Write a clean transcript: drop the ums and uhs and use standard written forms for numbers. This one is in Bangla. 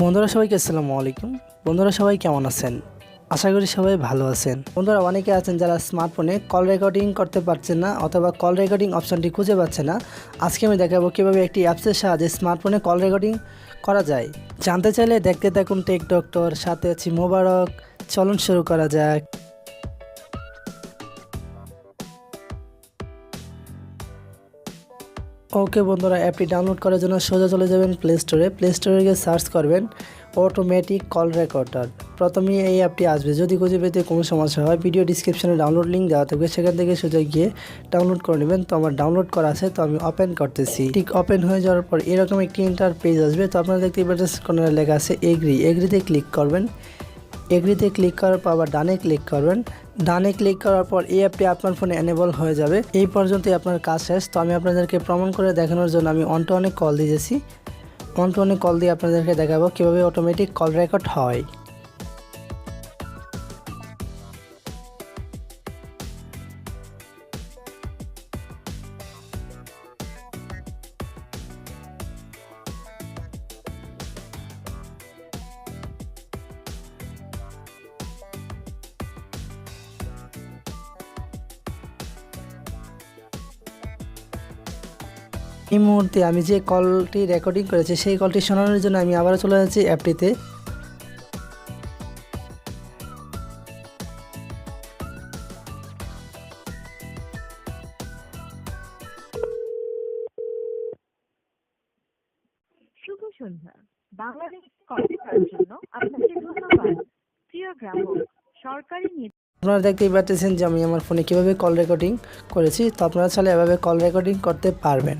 বন্ধুরা সবাইকে আসসালামু আলাইকুম। বন্ধুরা সবাই কেমন আছেন? আশা করি সবাই ভালো আছেন। বন্ধুরা অনেকে আছেন যারা স্মার্টফোনে কল রেকর্ডিং করতে পারছেন না অথবা কল রেকর্ডিং অপশনটি খুঁজে পাচ্ছে না। আজকে আমি দেখাবো কিভাবে একটি অ্যাপসের সাহায্যে স্মার্টফোনে কল রেকর্ডিং করা যায়। জানতে চাইলে দেখতে থাকুন টেক ডক্টর, সাথে আছি মোবারক। চলুন শুরু করা যাক। ওকে বন্ধুরা, অ্যাপটি ডাউনলোড করার জন্য সোজা চলে যাবেন প্লে স্টোরে গিয়ে সার্চ করবেন অটোমেটিক কল রেকর্ডার। প্রথমেই এই অ্যাপটি আসবে। যদি খুঁজে পেতে কোনো সমস্যা হয় ভিডিও ডিসক্রিপশনে ডাউনলোড লিঙ্ক দেওয়া থাকবে, সেখান থেকে সোজা গিয়ে ডাউনলোড করে নেবেন। তো আমার ডাউনলোড করা আছে, তো আমি ওপেন করতেছি। ঠিক ওপেন হয়ে যাওয়ার পর এরকম একটি ইন্টারপেজ আসবে। তো আপনারা দেখতে পাচ্ছেন কোনারে লেখা আছে এগ্রিতে ক্লিক করবেন। এগ্রিতে ক্লিক করার পর আবার ডানে ক্লিক করবেন। ডানে ক্লিক করার পর এই অ্যাপটি আপনার ফোনে এনেবল হয়ে যাবে। এই পর্যন্তই আপনার কাজ শেষ। তো আমি আপনাদেরকে প্রমাণ করে দেখানোর জন্য আমি অন টু অনে কল দিয়েছি। অন টু অনে কল দিয়ে আপনাদেরকে দেখাবো কীভাবে অটোমেটিক কল রেকর্ড হয়। এই মুহূর্তে আমি যে কলটি রেকর্ডিং করেছি সেই কলটি শোনানোর জন্য আমি আবারও চলে যাচ্ছি অ্যাপটিতে। শুভ সন্ধ্যা। বাংলাদেশ কল করার জন্য আপনাকে ধন্যবাদ। প্রিয় গ্রাহক, সরকারি আপনারা দেখতেই পাচ্ছেন যে আমি আমার ফোনে কীভাবে কল রেকর্ডিং করেছি। তো আপনারা চাইলে এভাবে কল রেকর্ডিং করতে পারবেন।